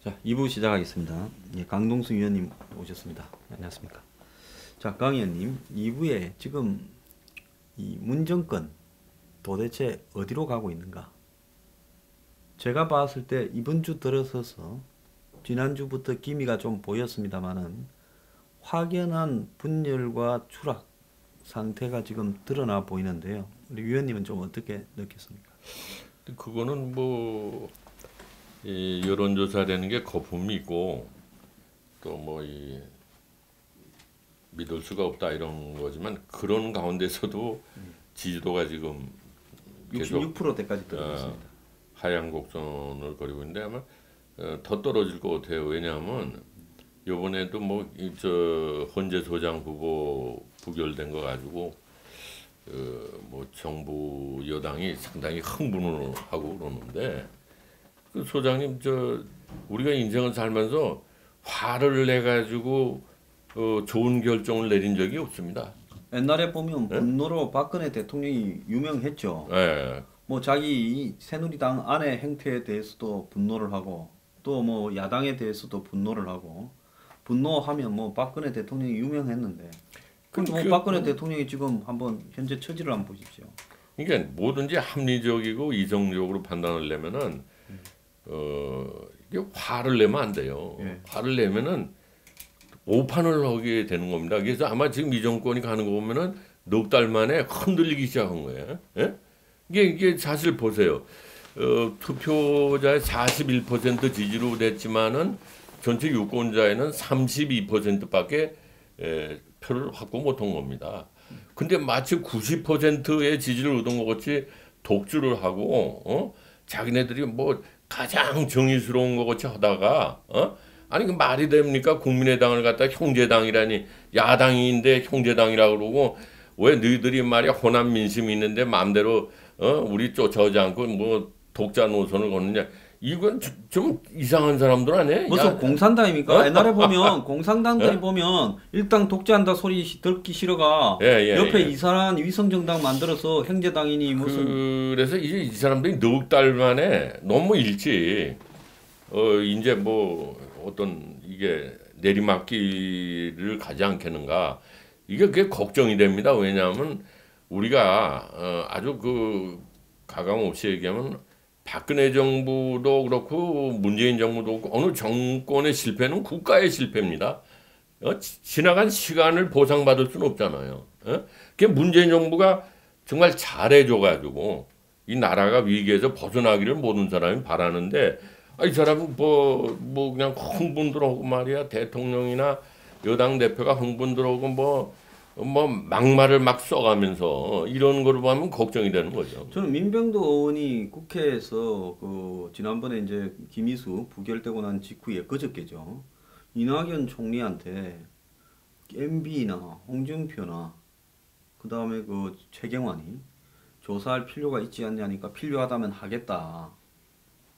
자, 2부 시작하겠습니다. 예, 강동수 위원님 오셨습니다. 안녕하십니까. 자, 강 의원님, 2부에 지금 이 문정권 도대체 어디로 가고 있는가? 제가 봤을 때 이번 주 들어서서 지난주부터 기미가 좀 보였습니다만은 확연한 분열과 추락 상태가 지금 드러나 보이는데요. 우리 위원님은 좀 어떻게 느꼈습니까? 그거는 뭐 이 여론조사라는 게 거품이 있고 또 뭐 이 믿을 수가 없다 이런 거지만 그런 가운데서도 지지도가 지금 계속 66%대까지 떨어졌습니다. 하향 곡선을 그리고 있는데 아마 더 떨어질 것 같아요. 왜냐하면 이번에도 뭐 저 헌재 소장 후보 부결된 거 가지고 뭐 정부 여당이 상당히 흥분을 하고 그러는데 그 소장님 저 우리가 인생을 살면서 화를 내 가지고 좋은 결정을 내린 적이 없습니다. 옛날에 보면 분노로 박근혜 대통령이 유명했죠. 예. 뭐 자기 새누리당 안의 행태에 대해서도 분노를 하고 또 뭐 야당에 대해서도 분노를 하고 분노하면 뭐 박근혜 대통령이 유명했는데 근데 뭐 박근혜 대통령이 지금 한번 현재 처지를 한번 보십시오. 그러니까 뭐든지 합리적이고 이성적으로 판단을 내면은 이게 화를 내면 안 돼요. 예. 화를 내면은 오판을 하게 되는 겁니다. 그래서 아마 지금 이 정권이 가는 거 보면은 넉 달 만에 흔들리기 시작한 거예요. 예? 이게 사실 보세요. 투표자의 41% 지지로 됐지만은 전체 유권자에는 32%밖에 표를 확보 못한 겁니다. 근데 마치 90%의 지지를 얻은 것 같이 독주를 하고 자기네들이 뭐 가장 정의스러운 것 같이 하다가 아니 그 말이 됩니까? 국민의당을 갖다 형제당이라니 야당인데 형제당이라고 그러고 왜 너희들이 말이야 호남 민심이 있는데 마음대로 우리 쫓아오지 않고 뭐 독자 노선을 걷느냐 이건 좀 이상한 사람들 아니에요? 무슨 공산당입니까? 옛날에 보면 공산당들이 보면 일당 독재한다 소리 듣기 싫어가 옆에 이상한 위성정당 만들어서 형제당이니 무슨 그래서 이제 이 사람들이 넉 달 만에 너무 일찍 이제 뭐 어떤 이게 내리막길을 가지 않겠는가 이게 그게 걱정이 됩니다. 왜냐하면 우리가 아주 그 가감 없이 얘기하면 박근혜 정부도 그렇고 문재인 정부도 그렇고 어느 정권의 실패는 국가의 실패입니다. 지나간 시간을 보상받을 수는 없잖아요. 그 문재인 정부가 정말 잘해줘가지고 이 나라가 위기에서 벗어나기를 모든 사람이 바라는데 이 사람은 뭐 그냥 흥분 들어오고 말이야 대통령이나 여당 대표가 흥분 들어오고 뭐 막말을 막 써가면서 이런 거를 보면 걱정이 되는 거죠. 저는 민병도 의원이 국회에서 그 지난번에 이제 김희수 부결되고 난 직후에 그저께죠. 이낙연 총리한테 MB나 홍준표나 그 다음에 그 최경환이 조사할 필요가 있지 않냐니까 필요하다면 하겠다.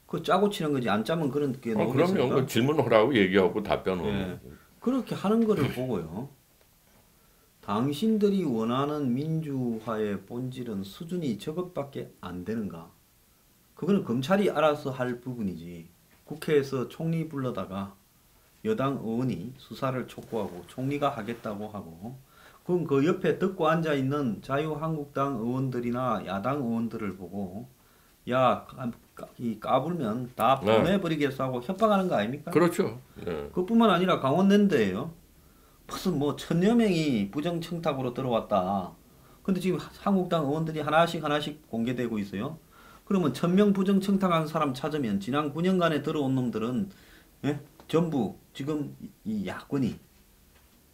그 짜고 치는 거지 안 짜면 그런 게 나오겠습니까? 그럼요. 그 질문하라고 얘기하고 답변은. 예. 그렇게 하는 거를 보고요. 당신들이 원하는 민주화의 본질은 수준이 저것밖에 안 되는가? 그거는 검찰이 알아서 할 부분이지. 국회에서 총리 불러다가 여당 의원이 수사를 촉구하고 총리가 하겠다고 하고 그럼 그 옆에 듣고 앉아있는 자유한국당 의원들이나 야당 의원들을 보고 야, 까불면 다 보내버리겠어 하고 협박하는 거 아닙니까? 그렇죠. 그뿐만 아니라 강원랜드예요. 무슨 뭐 1000여 명이 부정청탁으로 들어왔다. 근데 지금 한국당 의원들이 하나씩 공개되고 있어요. 그러면 1000명 부정청탁한 사람 찾으면 지난 9년간에 들어온 놈들은 전부 지금 이 야권이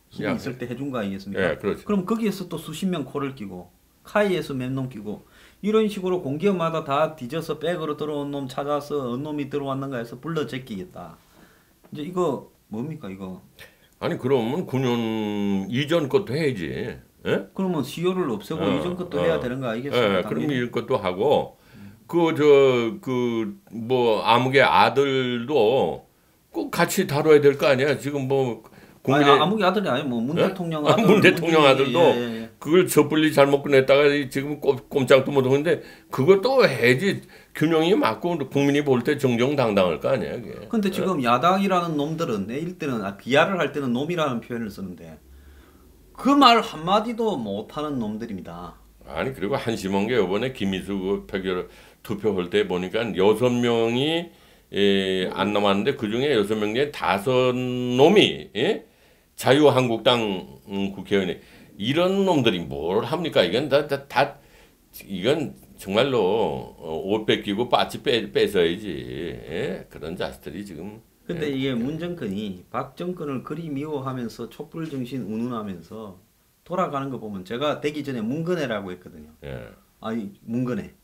힘이 있을 때 해준 거 아니겠습니까? 예, 그렇죠. 그럼 거기에서 또 수십 명 코를 끼고 카이에서 몇 놈 끼고 이런 식으로 공기업마다 다 뒤져서 백으로 들어온 놈 찾아서 어느 놈이 들어왔는가 해서 불러 제끼겠다. 이제 이거 뭡니까 이거? 아니 그러면 9년 이전 것도 해야지. 예? 그러면 시효를 없애고 이전 것도 해야 되는 거 아니겠습니까? 예, 그럼 이전 것도 하고 뭐 아무개 아들도 꼭 같이 다뤄야 될 거 아니야. 지금 뭐 아무개 아들이 아니 뭐 문 대통령 아들, 문 대통령 아들도 그걸 섣불리 잘못 꺼냈다가 지금 꼼짝도 못 하는데 그것도 해야지. 균형이 맞고 국민이 볼 때 정정당당할 거 아니야, 그게. 근데 지금 야당이라는 놈들은 내일 때는 비하를 할 때는 놈이라는 표현을 쓰는데 그 말 한마디도 못하는 놈들입니다. 아니 그리고 한심한 게 이번에 김희수 그 표결 투표할 때 보니까 6명이 안 남았는데 그 중에 6명 중에 5놈이 자유한국당 국회의원이 이런 놈들이 뭘 합니까? 이건 다 이건 정말로 옷 뺏기고 빠지 뺏어야지. 예? 그런 자식들이 지금. 근데 이게 문정권이 박정권을 그리 미워하면서 촛불정신 운운하면서 돌아가는 거 보면 제가 되기 전에 문건애라고 했거든요. 예. 아니 문건애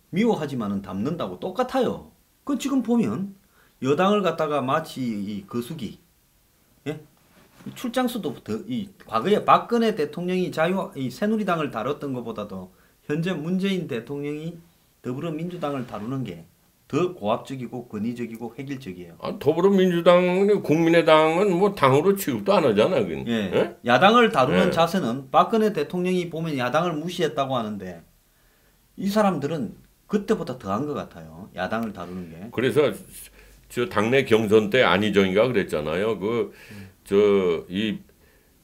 미워하지만은 담는다고 똑같아요. 그 지금 보면 여당을 갖다가 마치 이 거수기, 예? 출장수도 이 과거에 박근혜 대통령이 이 새누리당을 다뤘던 것보다도 현재 문재인 대통령이 더불어민주당을 다루는 게 더 고압적이고 권위적이고 획일적이에요. 더불어민주당, 국민의당은 뭐 당으로 취급도 안 하잖아. 예. 예? 야당을 다루는 예. 자세는 박근혜 대통령이 보면 야당을 무시했다고 하는데 이 사람들은 그때보다 더한 것 같아요. 야당을 다루는 게. 그래서 저 당내 경선 때 안희정이가 그랬잖아요. 이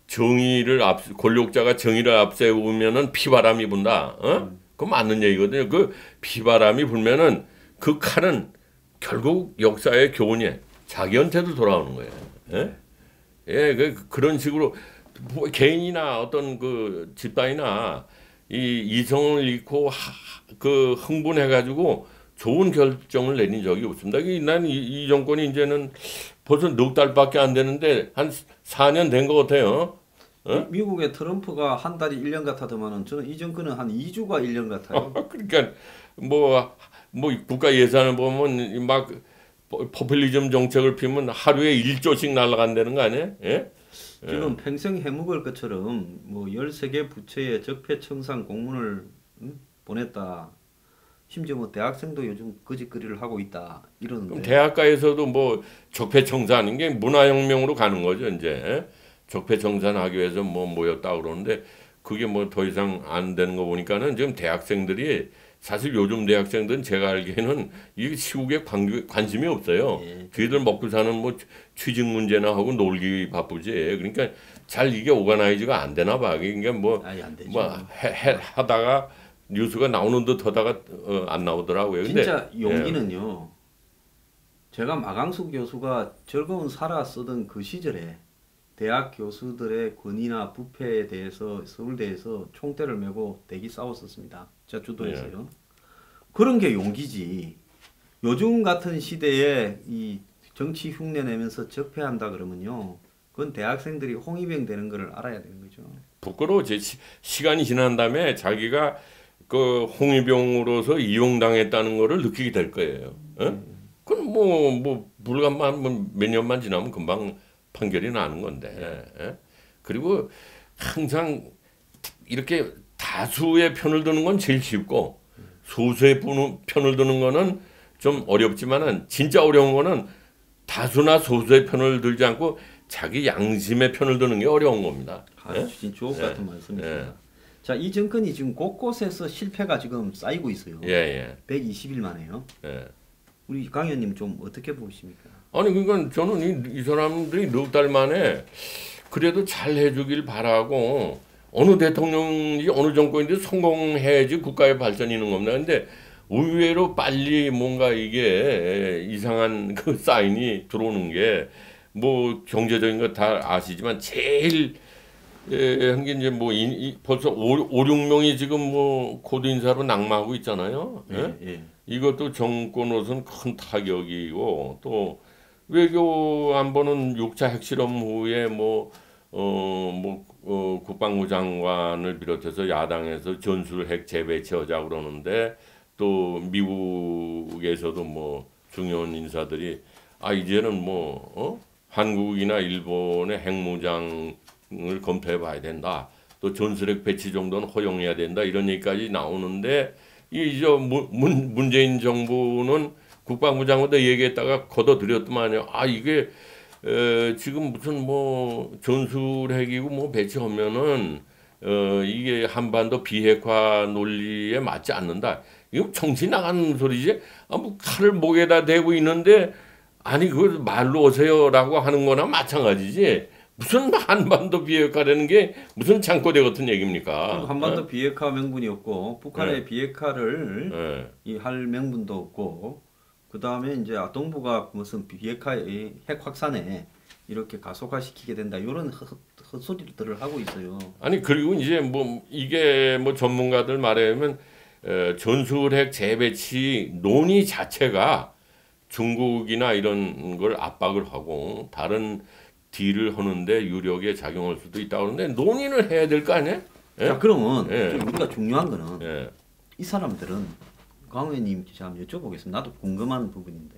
정의를 권력자가 정의를 앞세우면은 피바람이 분다. 그거 맞는 얘기거든요. 그 피바람이 불면은 그 칼은 결국 역사의 교훈이 자기한테도 돌아오는 거예요. 예? 예, 그런 식으로 뭐 개인이나 어떤 그 집단이나 이 이성을 잃고 그 흥분해가지고 좋은 결정을 내린 적이 없습니다. 난 이 정권이 이제는 벌써 넉 달밖에 안 되는데 한 4년 된 것 같아요. 미국의 트럼프가 한 달이 1년 같아도만은 저는 이 정권은 한 2주가 1년 같아요. 그러니까 뭐 국가 예산을 보면 막 포퓰리즘 정책을 피면 하루에 1조씩 날아간다는 거 아니에요? 예? 지금 평생 해묵을 것처럼 뭐 13개 부처에 적폐청산 공문을 보냈다. 심지어 뭐 대학생도 요즘 거짓거리를 하고 있다 이러는데. 그럼 대학가에서도 뭐 적폐청산인 게 문화혁명으로 가는 거죠 이제. 적폐청산하기 위해서 뭐 모였다 그러는데 그게 뭐 더 이상 안 되는 거 보니까는 지금 대학생들이 사실 요즘 대학생들은 제가 알기에는 이 시국에 관심이 없어요. 예. 저희들 먹고 사는 뭐 취직 문제나 하고 놀기 바쁘지. 그러니까 잘 이게 오가나이즈가 안 되나 봐. 그러니까 뭐 하다가 뉴스가 나오는 듯 하다가 안 나오더라고요. 근데 진짜 용기는요. 제가 마강수 교수가 즐거운 살아 쓰던 그 시절에 대학 교수들의 권위나 부패에 대해서 서울대에서 총대를 메고 대기 싸웠었습니다. 제가 주도했어요. 그런 게 용기지. 요즘 같은 시대에 이 정치 흉내 내면서 적폐한다 그러면요. 그건 대학생들이 홍위병 되는 거를 알아야 되는 거죠. 부끄러워. 시간이 지난 다음에 자기가 그 홍위병으로서 이용당했다는 거를 느끼게 될 거예요. 그건 뭐 불과만 몇 년만 지나면 금방 판결이 나는 건데. 그리고 항상 이렇게 다수의 편을 드는 건 제일 쉽고 소수의 편을 드는 거는 좀 어렵지만은 진짜 어려운 거는 다수나 소수의 편을 들지 않고 자기 양심의 편을 드는 게 어려운 겁니다. 진짜 주옥 같은 말씀이십니다. 자, 이 정권이 지금 곳곳에서 실패가 지금 쌓이고 있어요. 120일 만에요. 우리 강 의원님 좀 어떻게 보십니까? 아니 그러니까 저는 이 사람들이 넉 달 만에 그래도 잘 해주길 바라고 어느 대통령이 어느 정권인지 성공해야지 국가의 발전이 있는 겁니다. 근데 의외로 빨리 뭔가 이게 이상한 그 사인이 들어오는 게 뭐 경제적인 거 다 아시지만 제일 한 게 이제 뭐 벌써 5, 6명이 지금 뭐 코드 인사로 낙마하고 있잖아요. 이것도 정권으로서는 큰 타격이고 또 외교 안보는 6차 핵실험 후에 국방부 장관을 비롯해서 야당에서 전술 핵 재배치하자 그러는데 또 미국에서도 뭐 중요한 인사들이 이제는 한국이나 일본의 핵무장을 검토해 봐야 된다. 또 전술핵 배치 정도는 허용해야 된다. 이런 얘기까지 나오는데 문재인 정부는 국방부 장관도 얘기했다가 걷어들였더만요. 이게 지금 무슨 전술핵이고 배치하면은 이게 한반도 비핵화 논리에 맞지 않는다. 이거 정신 나가는 소리지. 뭐 칼을 목에다 대고 있는데 아니 그 말로 오세요라고 하는 거나 마찬가지지. 무슨 한반도 비핵화라는 게 무슨 창고대 같은 얘기입니까? 한반도 비핵화 명분이 없고 북한의 비핵화를 예. 이 할 명분도 없고 그 다음에 이제 동북아 무슨 비핵화의 핵 확산에 이렇게 가속화시키게 된다 이런 헛소리들을 하고 있어요. 아니 그리고 이제 뭐 이게 뭐 전문가들 말에 의하면 전술핵 재배치 논의 자체가 중국이나 이런 걸 압박을 하고 다른 딜을 하는데 유력에 작용할 수도 있다고 하는데 논의는 해야 될 거 아니야? 예? 자 그러면 예. 좀 우리가 중요한 거는 예. 이 사람들은 강 의원님 제가 한번 여쭤보겠습니다. 나도 궁금한 부분인데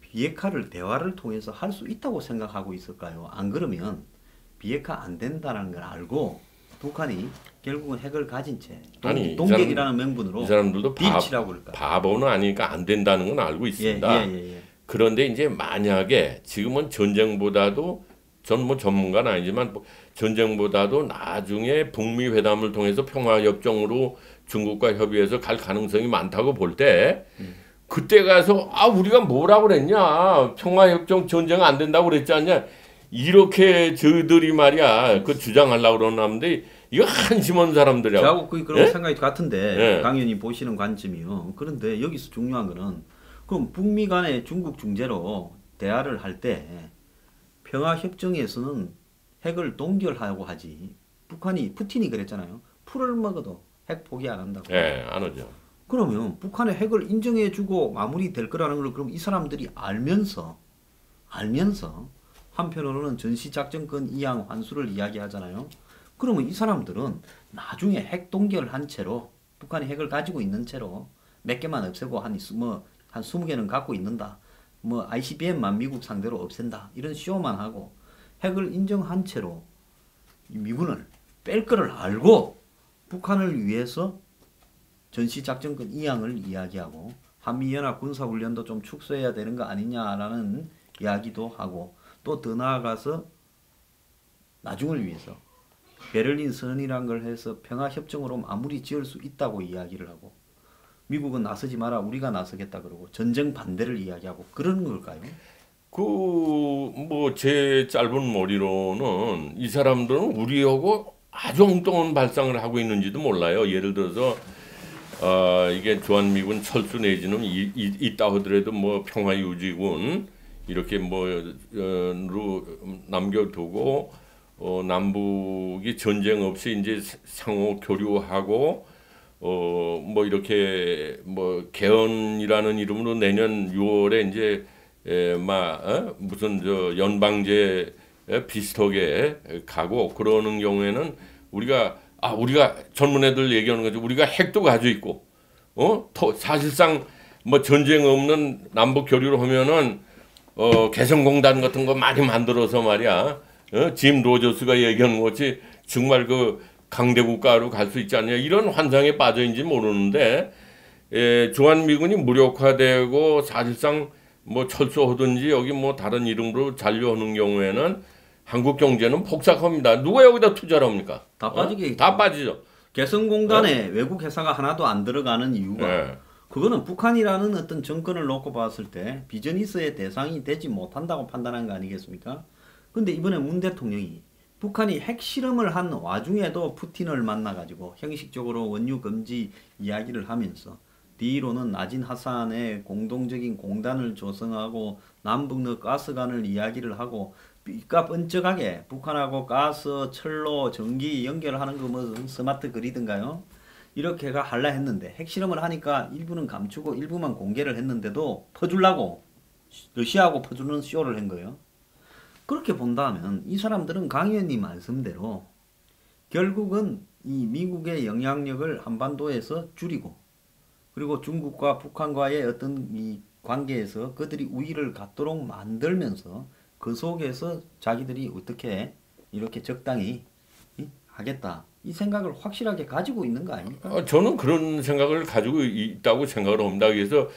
비핵화를 대화를 통해서 할 수 있다고 생각하고 있을까요? 안 그러면 비핵화 안 된다는 걸 알고 북한이 결국은 핵을 가진 채 아니, 동격이라는 명분으로 이 사람들도 딜치라고 그럴까요? 바보는 아니니까 안 된다는 건 알고 있습니다. 예. 그런데 이제 만약에 지금은 전쟁보다도 전 뭐 전문가는 아니지만 전쟁보다도 나중에 북미 회담을 통해서 평화 협정으로 중국과 협의해서 갈 가능성이 많다고 볼 때 그때 가서 아 우리가 뭐라고 그랬냐 평화 협정 전쟁 안 된다고 그랬지 않냐 이렇게 저들이 말이야 그 주장하려고 그러는데 이거 한심한 사람들이야. 저하고 그런 예? 생각이 같은데 예. 강 의원님 보시는 관점이요. 그런데 여기서 중요한 거는 그럼 북미 간에 중국 중재로 대화를 할 때 평화협정에서는 핵을 동결하고 하지 북한이 푸틴이 그랬잖아요. 풀을 먹어도 핵 포기 안 한다고. 예, 안 오죠. 그러면 북한의 핵을 인정해주고 마무리될 거라는 걸 그럼 이 사람들이 알면서 한편으로는 전시작전권 이양 환수를 이야기하잖아요. 그러면 이 사람들은 나중에 핵 동결한 채로 북한이 핵을 가지고 있는 채로 몇 개만 없애고 한 20개는 갖고 있는다. 뭐 ICBM만 미국 상대로 없앤다. 이런 쇼만 하고 핵을 인정한 채로 미군을 뺄 거를 알고 북한을 위해서 전시작전권 이양을 이야기하고 한미연합 군사훈련도 좀 축소해야 되는 거 아니냐라는 이야기도 하고 또 더 나아가서 나중을 위해서 베를린 선언이란 걸 해서 평화협정으로 마무리 지을 수 있다고 이야기를 하고 미국은 나서지 마라 우리가 나서겠다 그러고 전쟁 반대를 이야기하고 그런 걸까요? 그 뭐 제 짧은 머리로는 이 사람들은 우리하고 아주 엉뚱한 발상을 하고 있는지도 몰라요. 예를 들어서 이게 주한미군 철수 내지는 있다 하더라도 뭐 평화유지군 이렇게 뭐로 남겨두고 남북이 전쟁 없이 이제 상호 교류하고 뭐 이렇게 뭐 개헌이라는 이름으로 내년 6월에 이제 무슨 저 연방제 비슷하게 가고 그러는 경우에는 우리가 젊은 애들 얘기하는 거죠. 우리가 핵도 가지고 있고 사실상 뭐 전쟁 없는 남북 교류를 하면은 개성공단 같은 거 많이 만들어서 말이야. 짐 로저스가 얘기하는 것이 정말 그 강대국가로 갈 수 있지 않냐 이런 환상에 빠져있는지 모르는데 주한미군이 무력화되고 사실상 뭐 철수하든지 여기 뭐 다른 이름으로 잔류하는 경우에는 한국 경제는 폭삭합니다. 누가 여기다 투자를 합니까? 다 빠지게 다 빠지죠. 개성공단에 외국 회사가 하나도 안 들어가는 이유가 그거는 북한이라는 어떤 정권을 놓고 봤을 때 비즈니스의 대상이 되지 못한다고 판단한 거 아니겠습니까? 근데 이번에 문 대통령이 북한이 핵실험을 한 와중에도 푸틴을 만나가지고 형식적으로 원유 금지 이야기를 하면서 뒤로는 나진 하산의 공동적인 공단을 조성하고 남북러 가스관을 이야기를 하고 삐까 번쩍하게 북한하고 가스, 철로, 전기 연결하는 거 뭐 스마트 그리드인가요? 이렇게가 할라 했는데 핵실험을 하니까 일부는 감추고 일부만 공개를 했는데도 퍼주려고 러시아하고 퍼주는 쇼를 한 거예요. 그렇게 본다면 이 사람들은 강 의원님 말씀대로 결국은 이 미국의 영향력을 한반도에서 줄이고 그리고 중국과 북한과의 어떤 이 관계에서 그들이 우위를 갖도록 만들면서 그 속에서 자기들이 어떻게 이렇게 적당히 하겠다 이 생각을 확실하게 가지고 있는 거 아닙니까? 저는 그런 생각을 가지고 있다고 생각을 합니다. 그래서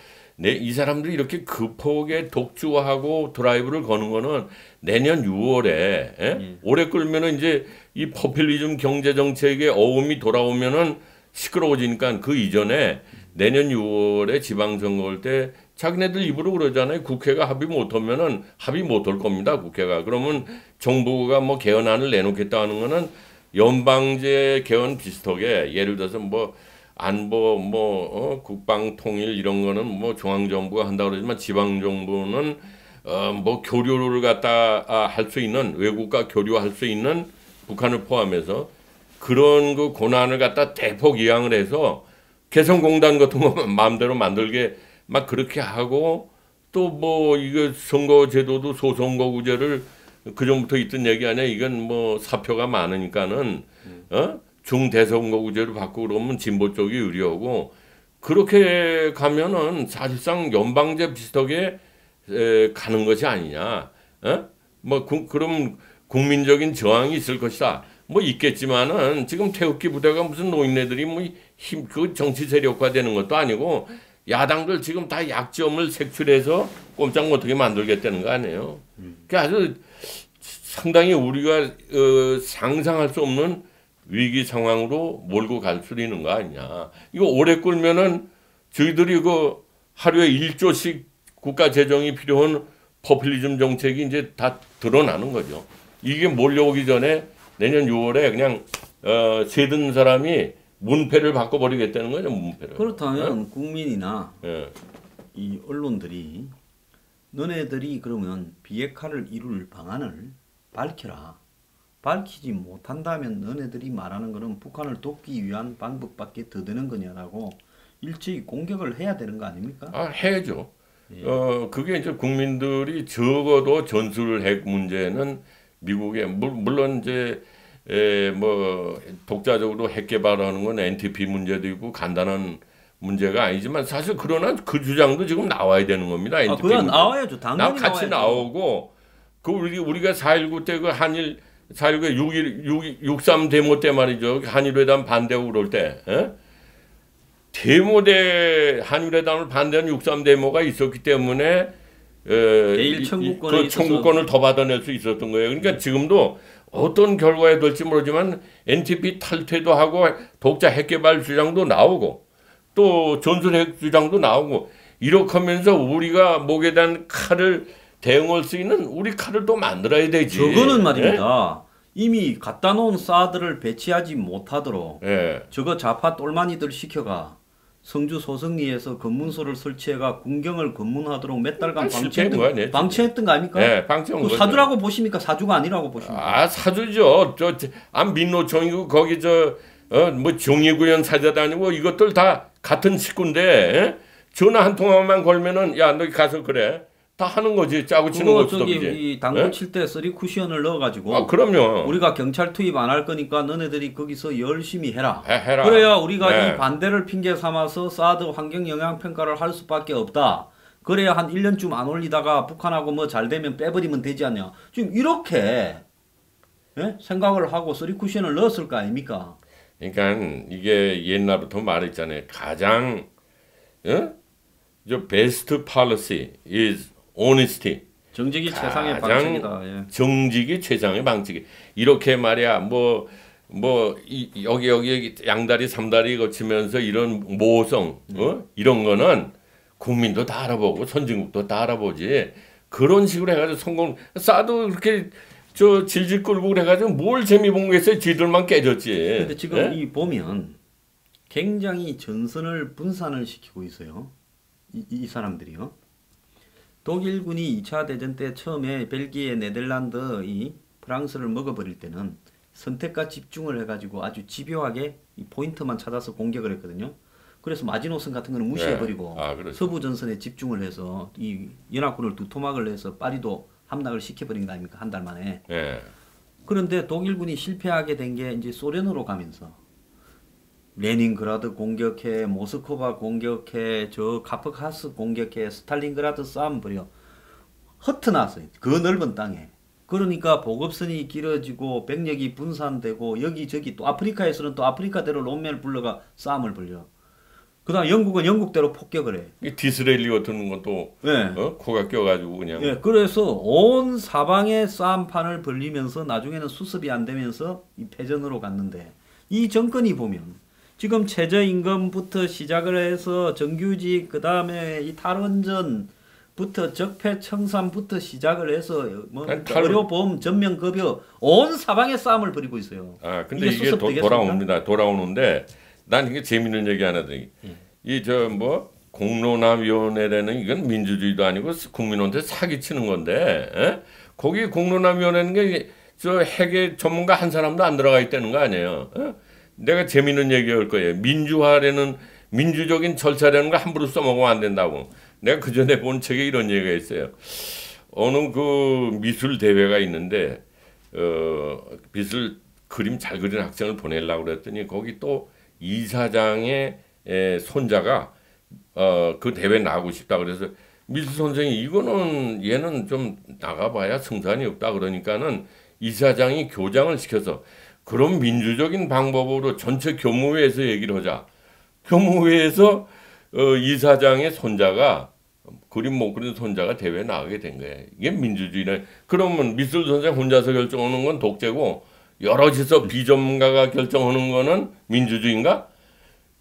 이 사람들이 이렇게 급하게 독주하고 드라이브를 거는 거는 내년 6월에 오래 끌면은 이제 이 포퓰리즘 경제 정책의 어음이 돌아오면은 시끄러워지니까 그 이전에 내년 6월에 지방선거 올 때 자기네들 입으로 그러잖아요. 국회가 합의 못하면은 합의 못할 겁니다. 국회가. 그러면 정부가 뭐 개헌안을 내놓겠다 하는 거는 연방제 개헌 비슷하게 예를 들어서 뭐 안보 국방 통일 이런 거는 뭐 중앙 정부가 한다고 그러지만 지방 정부는 뭐 교류를 갖다 할 수 있는 외국과 교류할 수 있는 북한을 포함해서 그런 그 권한을 갖다 대폭 이양을 해서 개성공단 같은 거 마음대로 만들게 막 그렇게 하고 또 뭐 이거 선거제도도 소선거구제를 그전부터 있던 얘기 아니야. 이건 뭐 사표가 많으니까는 중대선거구제로 바꾸고 그러면 진보 쪽이 유리하고 그렇게 가면은 사실상 연방제 비슷하게 가는 것이 아니냐. 그럼 국민적인 저항이 있을 것이다. 뭐 있겠지만은 지금 태극기 부대가 무슨 노인네들이 뭐 그 정치 세력화되는 것도 아니고 야당들 지금 다 약점을 색출해서 꼼짝 못하게 만들겠다는 거 아니에요. 그게 아주 상당히 우리가 상상할 수 없는 위기 상황으로 몰고 갈 수 있는 거 아니냐. 이거 오래 끌면은 저희들이 그 하루에 1조씩 국가 재정이 필요한 포퓰리즘 정책이 이제 다 드러나는 거죠. 이게 몰려오기 전에 내년 6월에 그냥 세든 사람이 문패를 바꿔버리겠다는 거죠. 문패를. 그렇다면 국민이나 예. 이 언론들이 너네들이 그러면 비핵화를 이룰 방안을 밝혀라. 밝히지 못한다면 너네들이 말하는 것은 북한을 돕기 위한 방법밖에 더 되는 거냐라고 일제히 공격을 해야 되는 거 아닙니까? 해야죠. 예. 그게 이제 국민들이 적어도 전술핵 문제는 미국에 물론 이제 뭐 독자적으로 핵 개발하는 건 NTP 문제도 있고 간단한 문제가 아니지만 사실 그러나 그 주장도 지금 나와야 되는 겁니다. NTP 그건 나와야죠. 당연히 같이 나와야죠. 나오고 그 우리가 4.19 때 그 한일 4.19 6.3 데모 때 말이죠. 한일회담 반대하고 그럴 때 데모 때 한일회담을 반대하는 6.3 데모가 있었기 때문에 제일 청구권을 더 받아낼 수 있었던 거예요. 그러니까 지금도 어떤 결과에 될지 모르지만 NTP 탈퇴도 하고 독자 핵개발 주장도 나오고 또 전술핵 주장도 나오고 이렇게 하면서 우리가 목에 단 칼을 대응할 수 있는 우리 칼을 또 만들어야 되지. 저거는 말입니다. 이미 갖다 놓은 사드를 배치하지 못하도록 예. 저거 좌파 똘마니들 시켜가 성주 소성리에서 검문소를 설치해가 군경을 검문하도록 몇 달간 방치했던 거 아닙니까? 네, 방치한 거죠. 사주라고 보십니까? 사주가 아니라고 보십니까? 사주죠. 민노총이고 거기 뭐 종이구현 사자단이고 이것들 다 같은 식구인데 전화 한 통화만 걸면은 야 너 가서 그래. 다 하는 거지. 짜고 치는 것도 저기 이 당구 칠 때 쓰리 쿠션을 넣어가지고. 그럼요. 우리가 경찰 투입 안 할 거니까 너네들이 거기서 열심히 해라. 해라. 그래야 우리가 이 반대를 핑계 삼아서 사드 환경 영향 평가를 할 수밖에 없다. 그래야 한 1년쯤 안 올리다가 북한하고 뭐 잘 되면 빼버리면 되지 않냐. 지금 이렇게 생각을 하고 쓰리 쿠션을 넣었을 거 아닙니까? 그러니까 이게 옛날부터 말했잖아요. 가장 best policy is honesty. 정직이 최상의 방식이다. 예. 정직이 최상의 방식이. 이렇게 말이야. 여기 양다리 삼다리 거치면서 이런 모성 이런 거는 국민도 다 알아보고 선진국도 다 알아보지. 그런 식으로 해가지고 성공 사도 그렇게 질질 끌고 그래가지고 뭘 재미 본 거겠어요. 지들만 깨졌지. 근데 지금 이 보면 굉장히 전선을 분산을 시키고 있어요. 이 사람들이요. 독일군이 2차 대전 때 처음에 벨기에, 네덜란드, 프랑스를 먹어버릴 때는 선택과 집중을 해가지고 아주 집요하게 이 포인트만 찾아서 공격을 했거든요. 그래서 마지노선 같은 거는 무시해버리고 서부 전선에 집중을 해서 이 연합군을 두 토막을 내서 파리도 함락을 시켜버린 거 아닙니까? 한 달 만에. 그런데 독일군이 실패하게 된 게 이제 소련으로 가면서 레닌그라드 공격해, 모스크바 공격해, 저 카프카스 공격해, 스탈린그라드 싸움 벌여 흩어놨어요. 그 넓은 땅에. 그러니까 보급선이 길어지고 병력이 분산되고 여기저기 또 아프리카에서는 또 아프리카대로 롬멜 불러가 싸움을 벌여. 그다음 영국은 영국대로 폭격을 해. 이 디스레일리 같은 것도 예. 코가 껴가지고 그냥 예, 그래서 온 사방에 싸움판을 벌리면서 나중에는 수습이 안 되면서 이 패전으로 갔는데 이 정권이 보면 지금 최저임금부터 시작을 해서 정규직 그다음에 이 탈원전부터 적폐청산부터 시작을 해서 뭐 아니, 의료보험 전면급여 온 사방에 싸움을 벌이고 있어요. 아 근데 이게 이게 수습되겠습니까? 돌아옵니다. 돌아오는데 난 이게 재밌는 얘기 하나 드리. 이 저 뭐 공론화위원회라는 이건 민주주의도 아니고 국민한테 사기치는 건데 거기 공론화위원회는 게 저 핵의 전문가 한 사람도 안 들어가 있다는 거 아니에요. 내가 재밌는 얘기할 거예요. 민주화라는 민주적인 절차라는 거 함부로 써먹으면 안 된다고. 내가 그 전에 본 책에 이런 얘기가 있어요. 어느 그 미술 대회가 있는데 미술 그림 잘 그리는 학생을 보내려고 그랬더니 거기 또 이사장의 손자가 그 대회 나가고 싶다 그래서 미술 선생이 이거는 얘는 좀 나가봐야 승산이 없다 그러니까는 이사장이 교장을 시켜서 그런 민주적인 방법으로 전체 교무회에서 얘기를 하자. 교무회에서 이사장의 손자가 그림 못 그리는 손자가 대회에 나가게 된 거예요. 이게 민주주의네. 그러면 미술 선생 혼자서 결정하는 건 독재고 여럿이서 비전문가가 결정하는 거는 민주주의인가?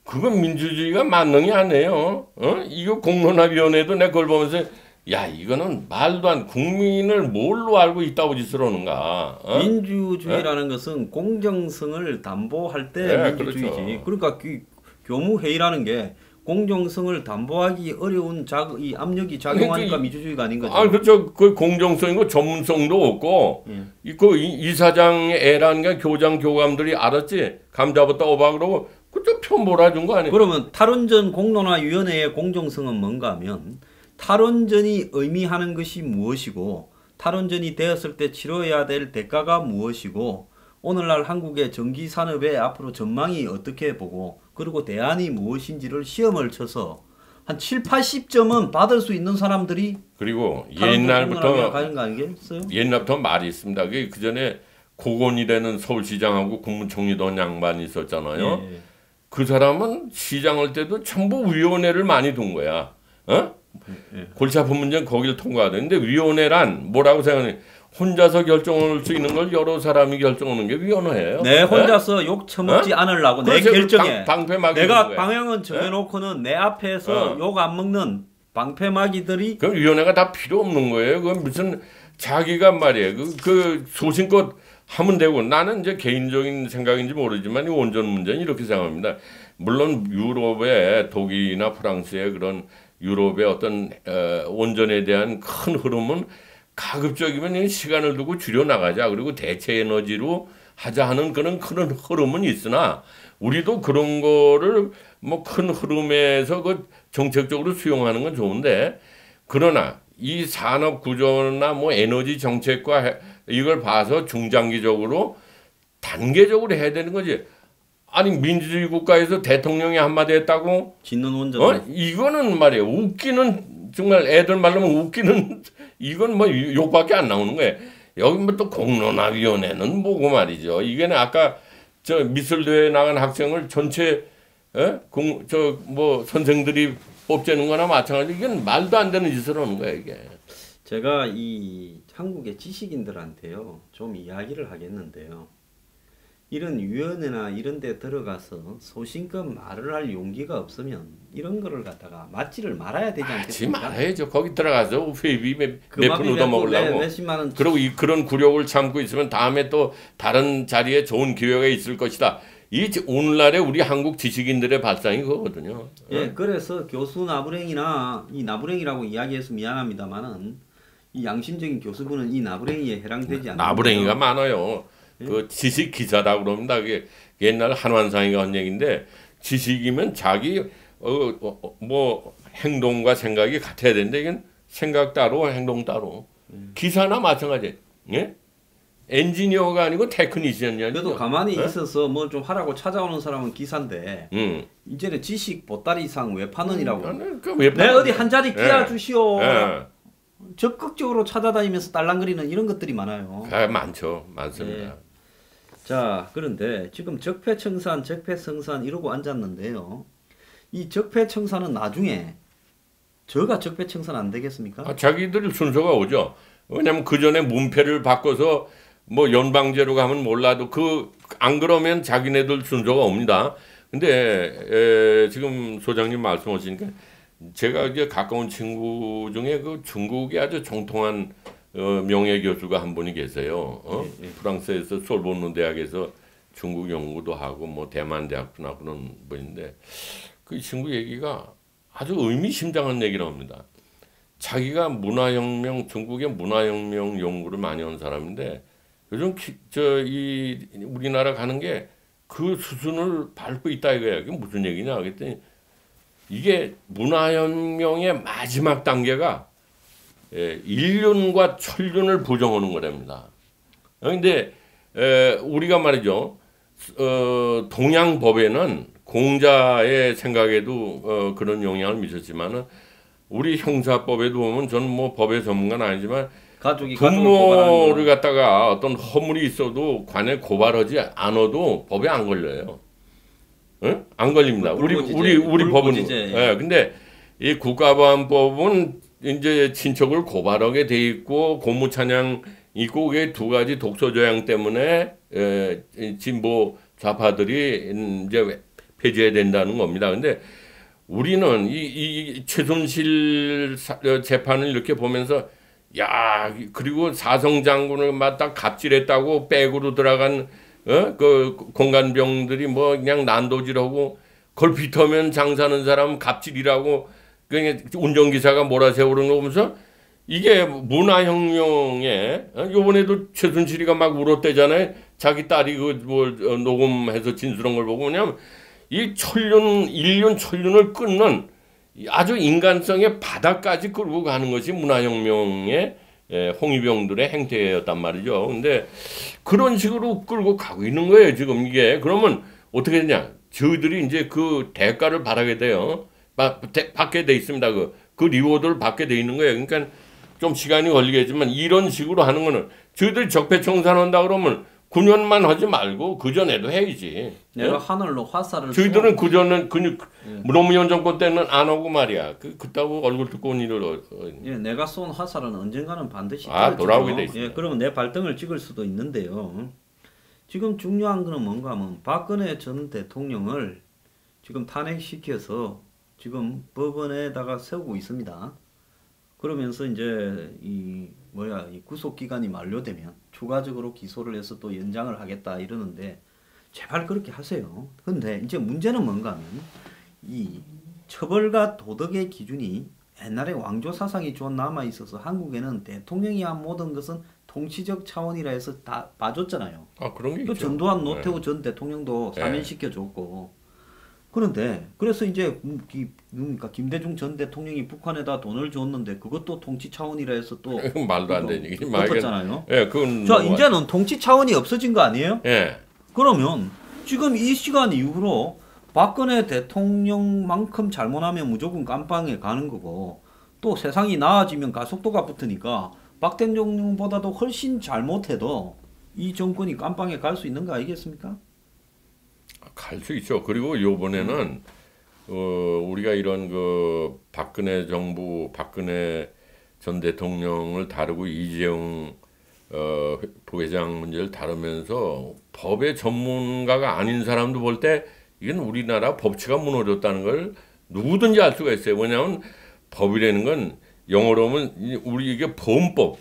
그건 민주주의가 만능이 아니에요. 이거 공론화위원회도 내가 그걸 보면서 야 이거는 말도 안 국민을 뭘로 알고 있다고 짓을 하는가? 민주주의라는 것은 공정성을 담보할 때 네, 민주주의지. 그렇죠. 그러니까 교무회의라는 게 공정성을 담보하기 어려운 이 압력이 작용하니까 민주주의가 아닌 거죠. 아 그렇죠. 그 공정성이고 전문성도 없고 이사장의 애라는 게 교장 교감들이 알았지. 감 잡았다 오바 그러고 그저 표 몰아준 거 아니에요. 그러면 탈원전 공론화위원회의 공정성은 뭔가 하면 탈원전이 의미하는 것이 무엇이고 탈원전이 되었을 때 치러야 될 대가가 무엇이고 오늘날 한국의 전기 산업의 앞으로 전망이 어떻게 보고 그리고 대안이 무엇인지를 시험을 쳐서 한 7, 80점은 받을 수 있는 사람들이 그리고 옛날부터 가는 거 아니겠어요? 옛날부터 말이 있습니다. 그 전에 고건이라는 서울시장하고 국무총리도 한 양반이 있었잖아요. 예. 그 사람은 시장할 때도 전부 위원회를 많이 둔 거야. 골치 아픈 문제는 거기를 통과하는데 위원회란 뭐라고 생각해? 혼자서 결정할 수 있는 걸 여러 사람이 결정하는 게 위원회예요. 내 혼자서 욕 처먹지 않으려고 내 그렇죠. 결정에 내가 거야. 방향은 정해놓고는 내 앞에서 욕 안 먹는 방패막이들이 그럼 위원회가 다 필요 없는 거예요. 그건 무슨 자기가 말이에요. 그 소신껏 하면 되고 나는 이제 개인적인 생각인지 모르지만 이 원전 문제는 이렇게 생각합니다. 물론 유럽의 독일이나 프랑스의 그런 유럽의 어떤 원전에 대한 큰 흐름은 가급적이면 시간을 두고 줄여나가자. 그리고 대체 에너지로 하자 하는 그런 큰 흐름은 있으나 우리도 그런 거를 뭐 큰 흐름에서 그 정책적으로 수용하는 건 좋은데 그러나 이 산업 구조나 뭐 에너지 정책과 이걸 봐서 중장기적으로 단계적으로 해야 되는 거지. 아니 민주주의 국가에서 대통령이 한마디 했다고 짓는 원전 이거는 말이에요. 웃기는 정말 애들 말로는 웃기는 이건 뭐 욕밖에 안 나오는 거예요. 여기 뭐 또 공론화위원회는 뭐고 말이죠. 이게 아까 저 미술대회 나간 학생을 전체 저 뭐 선생들이 뽑자는 거나 마찬가지. 이건 말도 안 되는 짓을 하는 거예요, 이게. 제가 이 한국의 지식인들한테요 좀 이야기를 하겠는데요. 이런 위원회나 이런 데 들어가서 소신껏 말을 할 용기가 없으면 이런 거를 갖다가 맞지를 말아야 되지 않겠습니까? 하지 말아야죠. 거기 들어가서 회비 몇푼 얻어먹으려고. 몇십만 원 그리고 그런 굴욕을 참고 있으면 다음에 또 다른 자리에 좋은 기회가 있을 것이다. 이 오늘날의 우리 한국 지식인들의 발상이 그거거든요. 예, 그래서 교수 나부랭이나 이 나부랭이라고 이야기해서 미안합니다만은 이 양심적인 교수분은 이 나부랭이에 해당되지 않는 나부랭이가 많아요. 그 지식 기자라고 그럽니다. 그게 옛날 한완상이가 한 얘기인데 지식이면 자기 뭐 행동과 생각이 같아야 되는데 이건 생각 따로 행동 따로. 기사나 마찬가지. 예? 엔지니어가 아니고 테크니션이야. 그래도 가만히 있어서 뭘 좀 하라고 찾아오는 사람은 기사인데 이제는 지식 보따리상 외판원이라고. 내 어디 한 자리 끼워 주시오. 적극적으로 찾아다니면서 딸랑거리는 이런 것들이 많아요. 많죠. 많습니다. 네. 자, 그런데 지금 적폐청산, 적폐성산 이러고 앉았는데요. 이 적폐청산은 나중에 저가 적폐청산 안 되겠습니까? 자기들 순서가 오죠. 왜냐면 그 전에 문패를 바꿔서 뭐 연방제로 가면 몰라도 안 그러면 자기네들 순서가 옵니다. 근데 지금 소장님 말씀하시니까 제가 이제 가까운 친구 중에 그 중국에 아주 정통한 명예 교수가 한 분이 계세요. 프랑스에서 솔보르 대학에서 중국 연구도 하고 뭐 대만 대학도 나고 그런 분인데 그 친구 얘기가 아주 의미심장한 얘기를 합니다. 자기가 중국의 문화혁명 연구를 많이 한 사람인데 요즘 우리나라 가는 게 그 수준을 밟고 있다 이거야. 그게 무슨 얘기냐 그랬더니 이게 문화혁명의 마지막 단계가 인륜과 천륜을 부정하는 거랍니다. 근데 우리가 말이죠. 동양법에는 공자의 생각에도 그런 영향을 미쳤지만은 우리 형사법에도 보면 저는 뭐 법의 전문가는 아니지만 가족이 부모를 갖다가 어떤 허물이 있어도 관에 고발하지 않아도 법에 안 걸려요. 응? 안 걸립니다. 우리 법은. 예. 근데 이 국가보안법은 이제 친척을 고발하게 돼 있고 고무찬양 있고 그게 두 가지 독소조항 때문에 진보 좌파들이 이제 폐지해야 된다는 겁니다. 근데 우리는 이 최순실 재판을 이렇게 보면서 야 그리고 사성 장군을 맞다 갑질했다고 백으로 들어간 그 공간병들이 뭐 그냥 난도질하고 그걸 비터면 장사하는 사람 갑질이라고 그냥 운전기사가 몰아세우는 거 보면서 이게 문화혁명에 요번에도 최순실이가 막 울었대잖아요. 자기 딸이 뭘 녹음해서 진술한 걸 보고 뭐냐면 이 인륜 천륜을 끊는 아주 인간성의 바닥까지 끌고 가는 것이 문화혁명의 홍위병들의 행태였단 말이죠. 근데 그런 식으로 끌고 가고 있는 거예요, 지금 이게. 그러면 어떻게 되냐? 저희들이 이제 그 대가를 바라게 돼요. 받게 돼 있습니다. 그 리워드를 받게 돼 있는 거예요. 그러니까 좀 시간이 걸리겠지만 이런 식으로 하는 거는 저희들이 적폐청산한다 그러면 9년만 하지 말고 그 전에도 해야지. 내가 하늘로 화살을 저희들은 그 전에 노무현 정권 때는 안 하고 말이야. 그따고 얼굴 뜯고 온 일을. 예, 내가 쏜 화살은 언젠가는 반드시 돌아오게 돼 있어요. 예, 그러면 내 발등을 찍을 수도 있는데요. 지금 중요한 거는 뭔가 하면 박근혜 전 대통령을 지금 탄핵시켜서 지금 법원에다가 세우고 있습니다. 그러면서 이제 이 구속 기간이 만료되면 추가적으로 기소를 해서 또 연장을 하겠다 이러는데 제발 그렇게 하세요. 근데 이제 문제는 뭔가 하면 이 처벌과 도덕의 기준이 옛날에 왕조 사상이 좀 남아 있어서 한국에는 대통령이 한 모든 것은 통치적 차원이라 해서 다 봐줬잖아요. 그런 게 또 있죠. 전두환 노태우 전 대통령도 사면시켜줬고. 그런데 그래서 이제 김대중 전 대통령이 북한에다 돈을 줬는데 그것도 통치 차원이라 해서 또 말도 안 되는 얘기. 엎었잖아요. 예, 그건 자 이제는 통치 차원이 없어진 거 아니에요? 예. 그러면 지금 이 시간 이후로 박근혜 대통령만큼 잘못하면 무조건 깜빵에 가는 거고 또 세상이 나아지면 가속도가 붙으니까 박 대통령보다도 훨씬 잘못해도 이 정권이 깜빵에 갈 수 있는 거 아니겠습니까? 갈 수 있죠. 그리고 요번에는 우리가 이런 박근혜 정부, 박근혜 전 대통령을 다루고 이재용 부회장 문제를 다루면서 법의 전문가가 아닌 사람도 볼 때 이건 우리나라 법치가 무너졌다는 걸 누구든지 알 수가 있어요. 왜냐하면 법이라는 건 영어로 하면 우리 이게 범법,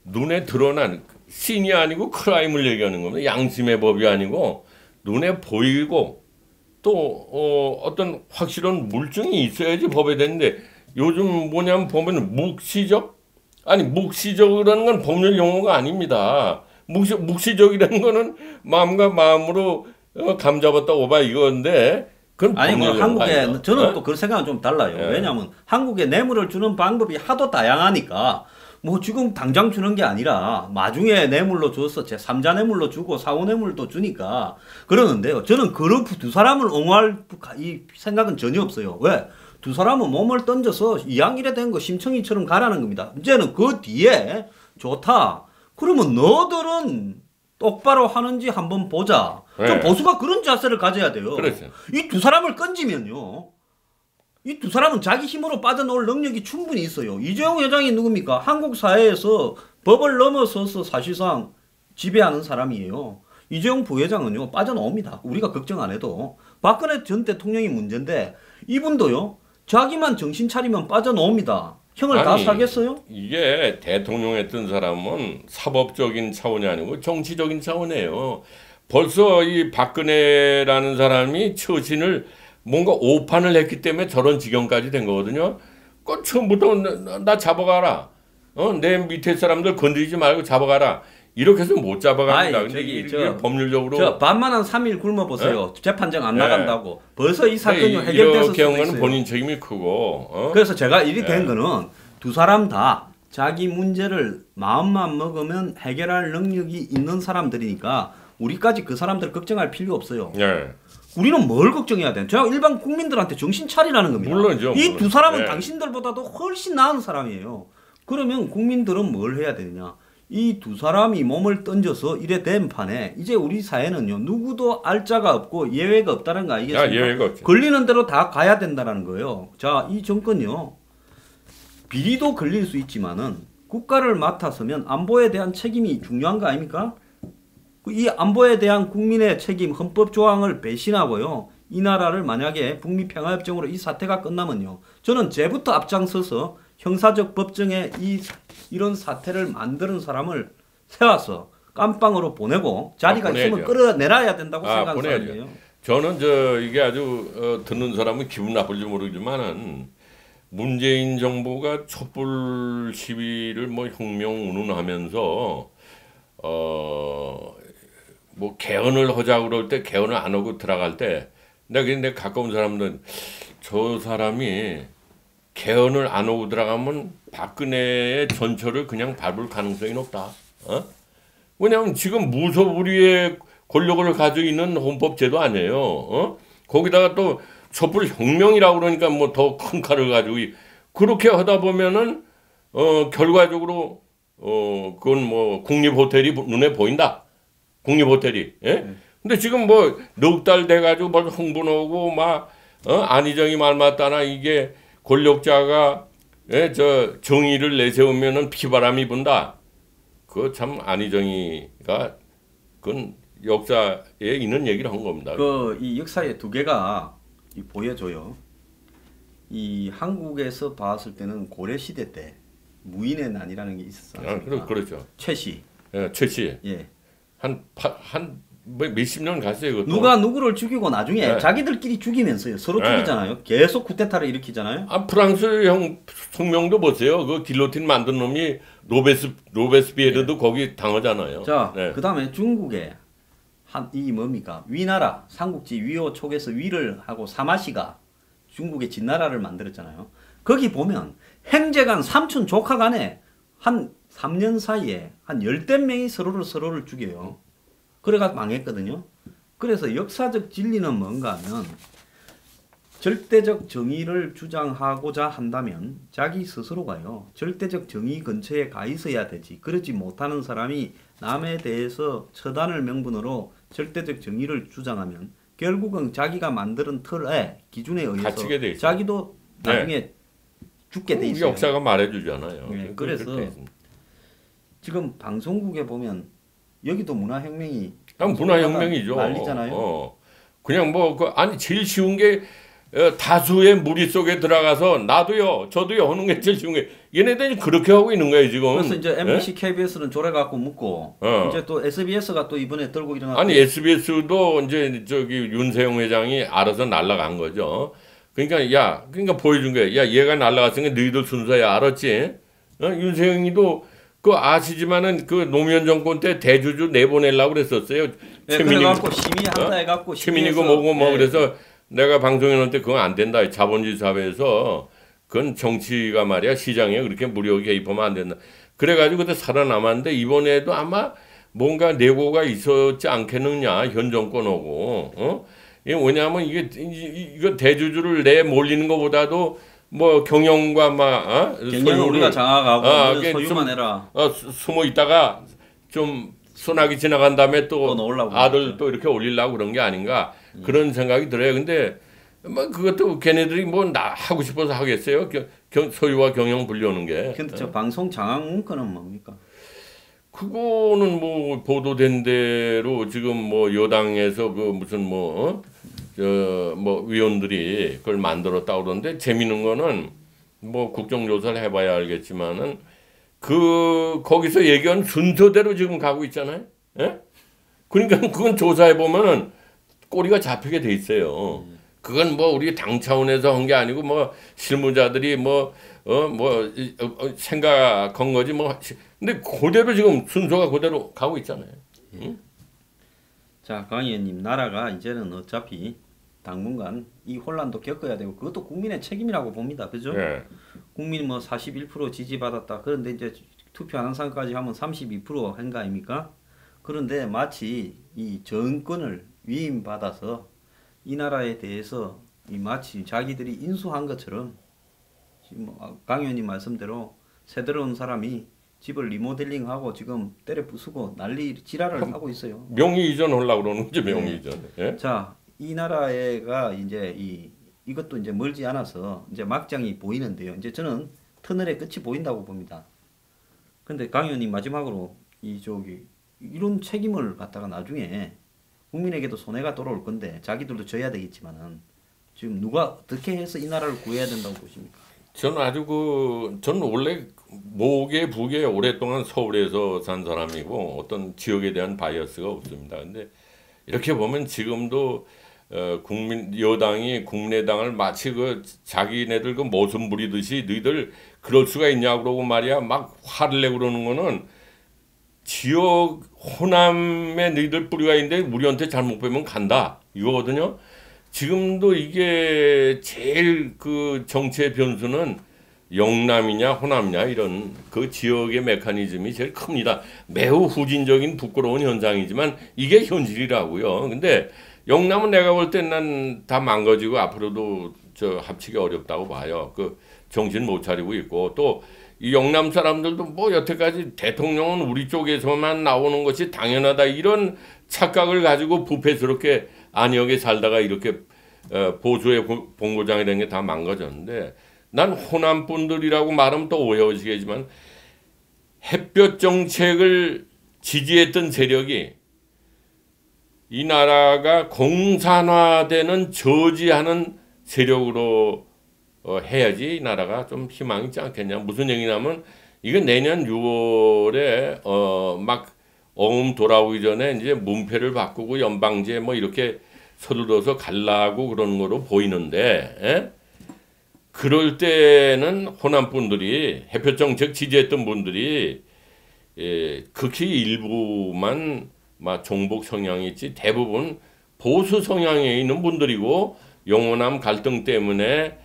눈에 드러난 신이 아니고 크라임을 얘기하는 겁니다. 양심의 법이 아니고 눈에 보이고 또 어떤 확실한 물증이 있어야지 법에 되는데 요즘 뭐냐면 보면 묵시적이라는 건 법률 용어가 아닙니다. 묵시적이라는 거는 마음과 마음으로 감 잡았다 오바 이건데 그건 아니 뭐 한국에 아니죠. 저는 또 그 생각은 좀 달라요. 왜냐하면 한국에 뇌물을 주는 방법이 하도 다양하니까 뭐 지금 당장 주는 게 아니라 나중에 뇌물로 줘서 제3자 뇌물로 주고 사후 뇌물도 주니까 그러는데요. 저는 그런 두 사람을 옹호할 이 생각은 전혀 없어요. 왜? 두 사람은 몸을 던져서 이왕이래 된 거 심청이처럼 가라는 겁니다. 이제는 그 뒤에 좋다. 그러면 너들은 똑바로 하는지 한번 보자. 좀 보수가 그런 자세를 가져야 돼요. 그렇죠. 이 두 사람을 건지면요. 이 두 사람은 자기 힘으로 빠져나올 능력이 충분히 있어요. 이재용 회장이 누굽니까? 한국 사회에서 법을 넘어서서 사실상 지배하는 사람이에요. 이재용 부회장은요 빠져나옵니다. 우리가 걱정 안 해도. 박근혜 전 대통령이 문제인데 이분도요 자기만 정신 차리면 빠져나옵니다. 형을 다 사겠어요? 이게 대통령 했던 사람은 사법적인 차원이 아니고 정치적인 차원이에요. 벌써 이 박근혜라는 사람이 처신을 뭔가 오판을 했기 때문에 저런 지경까지 된 거거든요. 그 처음부터 나 잡아가라. 내 밑에 사람들 건드리지 말고 잡아가라. 이렇게 해서 못 잡아갑니다. 근데 이게 법률적으로 반만한 3일 굶어보세요. 네? 재판정 안 나간다고. 벌써 이 사건이 해결됐을 수도 있어요. 경우는 본인 책임이 크고. 그래서 제가 일이 된 거는 두 사람 다 자기 문제를 마음만 먹으면 해결할 능력이 있는 사람들이니까 우리까지 그 사람들 걱정할 필요 없어요. 네. 우리는 뭘 걱정해야 돼? 제가 일반 국민들한테 정신 차리라는 겁니다. 물론이죠. 이 두 사람은 당신들보다도 훨씬 나은 사람이에요. 그러면 국민들은 뭘 해야 되느냐? 이 두 사람이 몸을 던져서 이래 된 판에 이제 우리 사회는요 누구도 알자가 없고 예외가 없다는 거 아니겠습니까? 예외가 없죠. 걸리는 대로 다 가야 된다는 거예요. 자, 이 정권요 비리도 걸릴 수 있지만은 국가를 맡아서면 안보에 대한 책임이 중요한 거 아닙니까? 이 안보에 대한 국민의 책임 헌법 조항을 배신하고요. 이 나라를 만약에 북미 평화협정으로 이 사태가 끝나면요. 저는 제부터 앞장서서 형사적 법정에 이런 사태를 만드는 사람을 세워서 깜빵으로 보내고 자리가 있으면 끌어내놔야 된다고 생각하는 사람이에요. 저는 이게 아주 듣는 사람은 기분 나쁠지 모르지만은 문재인 정부가 촛불 시위를 뭐 혁명 운운하면서 뭐 개헌을 하자고 그럴 때 개헌을 안 하고 들어갈 때 내가 가까운 사람들은 저 사람이 개헌을 안 하고 들어가면 박근혜의 전철을 그냥 밟을 가능성이 높다. 왜냐하면 지금 무소불위의 권력을 가지고 있는 헌법제도 아니에요. 거기다가 또 촛불 혁명이라고 그러니까 뭐 더 큰 칼을 가지고 그렇게 하다 보면은 결과적으로 그건 뭐 국립호텔이 눈에 보인다. 국립호텔이. 예? 근데 지금 뭐 넉 달 돼가지고 벌써 흥분하고 막 안희정이 말 맞다나 이게 권력자가 저 정의를 내세우면은 피바람이 분다. 그거 참 안희정이가 그건 역사에 있는 얘기를 한 겁니다. 이 역사의 두 개가 보여줘요. 이 한국에서 봤을 때는 고려 시대 때 무인의 난이라는 게 있었어요. 그렇죠. 최씨. 예, 최씨. 예. 한 몇십 년 갔어요. 그것도. 누가 누구를 죽이고 나중에 자기들끼리 죽이면서요. 서로 죽이잖아요. 계속 쿠데타를 일으키잖아요. 프랑스 형 혁명도 보세요. 그 길로틴 만든 놈이 로베스피에르도 거기 당하잖아요. 자, 그다음에 중국에 이 뭡니까? 위나라 삼국지 위호 촉에서 위를 하고 사마시가 중국의 진나라를 만들었잖아요. 거기 보면 형제간 삼촌 조카 간에 한 3년 사이에 한 10대 명이 서로를 죽여요. 그래가 망했거든요. 그래서 역사적 진리는 뭔가 하면 절대적 정의를 주장하고자 한다면 자기 스스로가요. 절대적 정의 근처에 가 있어야 되지. 그러지 못하는 사람이 남에 대해서 처단을 명분으로 절대적 정의를 주장하면 결국은 자기가 만드는 틀에 기준에 의해서 자기도 나중에 죽게 돼 있어요. 역사가 말해주잖아요. 네, 그래서 지금 방송국에 보면 여기도 문화혁명이 문화혁명이죠. 난리잖아요. 그냥 뭐 아니 제일 쉬운 게 다수의 무리 속에 들어가서 나도요, 저도요 하는 게 제일 쉬운 게 얘네들이 그렇게 하고 있는 거예요 지금. 그래서 이제 MBC, KBS는 조래 갖고 묻고 이제 또 SBS가 또 이번에 들고 일어났고. 아니 SBS도 이제 윤세용 회장이 알아서 날아간 거죠. 그러니까 보여준 거예요. 야 얘가 날아갔으니까 너희들 순서야 알았지? 윤세용이도 그 아시지만은 그 노무현 정권 때 대주주 내보내려고 그랬었어요. 그래갖고 심의한다 해갖고 최민희고 뭐고 뭐 그래서 내가 방송에 놓을 때 그건 안 된다. 자본주의 사회에서 그건 정치가 말이야 시장에 그렇게 무료 개입하면 안 된다. 그래가지고 그때 살아남았는데 이번에도 아마 뭔가 내고가 있었지 않겠느냐 현 정권하고. 왜냐하면 이거 대주주를 내몰리는 것보다도 뭐 경영과 경영은 우리가 장악하고 소유만 해라. 숨어 있다가 좀 소나기 지나간 다음에 또 아들 또 이렇게 올리려고 그런 게 아닌가 그런 생각이 들어요. 근데 뭐 그것도 걔네들이 뭐 나 하고 싶어서 하겠어요? 소유와 경영 분리하는 게. 근데 저 방송 장악 문건은 뭡니까? 그거는 뭐 보도된 대로 지금 뭐 여당에서 그 무슨 뭐 저 뭐 위원들이 그걸 만들었다고 그러는데 재밌는 거는 뭐 국정조사를 해봐야 알겠지만은 그 거기서 얘기한 순서대로 지금 가고 있잖아요. 예? 그러니까 그건 조사해 보면은 꼬리가 잡히게 돼 있어요. 그건 뭐 우리 당 차원에서 한 게 아니고 뭐 실무자들이 생각한 거지 뭐. 근데 그대로 지금 순서가 그대로 가고 있잖아요. 응? 자, 강 의원님, 나라가 이제는 어차피 당분간 이 혼란도 겪어야 되고 그것도 국민의 책임이라고 봅니다. 그죠? 예. 국민 뭐 41% 지지받았다. 그런데 이제 투표 안상까지 하면 32%한 거 아닙니까? 그런데 마치 이 정권을 위임받아서 이 나라에 대해서 이 마치 자기들이 인수한 것처럼 지금 강 의원님 말씀대로 새들어온 사람이 집을 리모델링하고 지금 때려 부수고 난리 지랄을 하고 있어요. 명의 이전 하려고 그러는 거지 명의 네. 이전. 예? 자, 이 나라가 이제 이것도 이제 멀지 않아서 이제 막장이 보이는데요. 이제 저는 터널의 끝이 보인다고 봅니다. 근데 강 의원님 마지막으로 이런 책임을 갖다가 나중에 국민에게도 손해가 돌아올 건데 자기들도 져야 되겠지만은 지금 누가 어떻게 해서 이 나라를 구해야 된다고 보십니까? 저는 원래 모계 북에 오랫동안 서울에서 산 사람이고 어떤 지역에 대한 바이어스가 없습니다. 근데 이렇게 보면 지금도 여당이 국민의당을 마치 그 자기네들 그 모순 부리듯이 너희들 그럴 수가 있냐 그러고 말이야 막 화를 내고 그러는 거는 지역 호남에 너희들 뿌리가 있는데 우리한테 잘못 빼면 간다 이거거든요. 지금도 이게 제일 그 정치의 변수는 영남이냐 호남이냐 이런 그 지역의 메커니즘이 제일 큽니다. 매우 후진적인 부끄러운 현상이지만 이게 현실이라고요. 근데 영남은 내가 볼 땐 난 다 망가지고 앞으로도 저 합치기 어렵다고 봐요. 그 정신 못 차리고 있고 또 이 영남 사람들도 뭐 여태까지 대통령은 우리 쪽에서만 나오는 것이 당연하다 이런 착각을 가지고 부패스럽게 안역에 살다가 이렇게 보수의 본고장이 된 게 다 망가졌는데 난 호남 분들이라고 말하면 또 오해하시겠지만 햇볕 정책을 지지했던 세력이 이 나라가 공산화되는 저지하는 세력으로 해야지 이 나라가 좀 희망이 있지 않겠냐. 무슨 얘기냐면 이거 내년 6월에 막 어음 돌아오기 전에 이제 문패를 바꾸고 연방제 뭐 이렇게 서둘러서 갈라고 그러는 거로 보이는데 에? 그럴 때는 호남 분들이 햇볕 정책 지지했던 분들이 극히 일부만 막 종북 성향이 있지 대부분 보수 성향에 있는 분들이고 영호남 갈등 때문에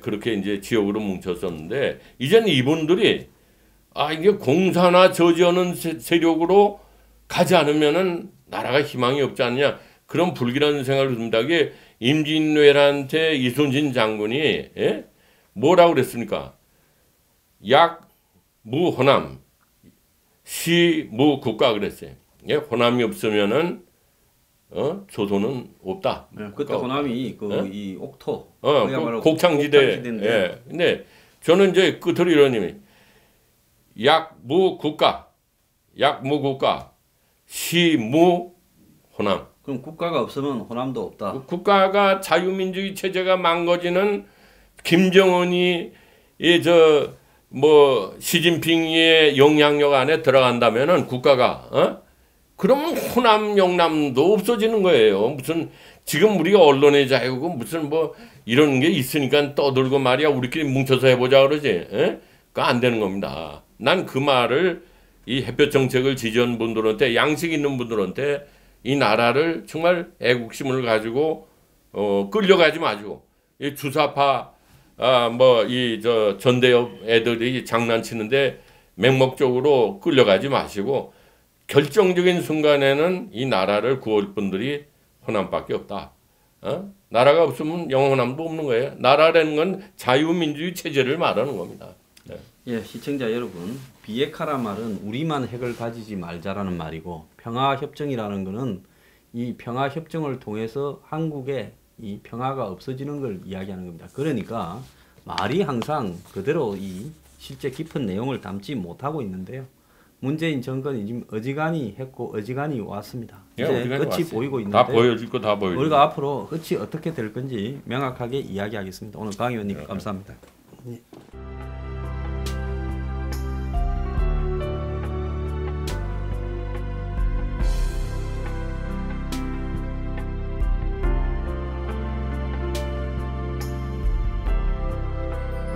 그렇게 이제 지역으로 뭉쳤었는데 이제는 이분들이 이게 공산화 저지하는 세력으로 가지 않으면은 나라가 희망이 없지 않냐 그런 불길한 생각을 듭니다. 이게 임진왜란때 이순신 장군이 뭐라고 그랬습니까? 약무호남 시무국가 그랬어요. 호남이 없으면은 조선은 없다. 네, 그때 호남이 이 옥토 곡창지대. 근데 저는 이제 끝으로 이런 의미. 약무국가 시무호남. 그럼 국가가 없으면 호남도 없다. 국가가 자유민주주의 체제가 망가지는 김정은이 시진핑의 영향력 안에 들어간다면은 국가가 그러면 호남 영남도 없어지는 거예요. 무슨 지금 우리가 언론의 자유고 무슨 뭐 이런 게 있으니까 떠들고 말이야 우리끼리 뭉쳐서 해보자 그러지. 그거 안 되는 겁니다. 난 그 말을 이 햇볕 정책을 지지한 분들한테 양식 있는 분들한테 이 나라를 정말 애국심을 가지고 끌려가지 마시고 이 주사파 전대협 애들이 장난치는데 맹목적으로 끌려가지 마시고 결정적인 순간에는 이 나라를 구할 분들이 호남밖에 없다. 나라가 없으면 영호남도 없는 거예요. 나라라는 건 자유민주주의 체제를 말하는 겁니다. 네. 예, 시청자 여러분, 비핵화란 말은 우리만 핵을 가지지 말자라는 말이고 평화협정이라는 것은 이 평화협정을 통해서 한국의 이 평화가 없어지는 걸 이야기하는 겁니다. 그러니까 말이 항상 그대로 이 실제 깊은 내용을 담지 못하고 있는데요. 문재인 정권이 지금 어지간히 했고 어지간히 왔습니다. 예, 이제 어지간히 끝이 왔어요. 보이고 다 있는데 보여줄 거 다 보여줄 우리가 앞으로 끝이 어떻게 될 건지 명확하게 이야기하겠습니다. 오늘 강 의원님 네. 감사합니다. 네.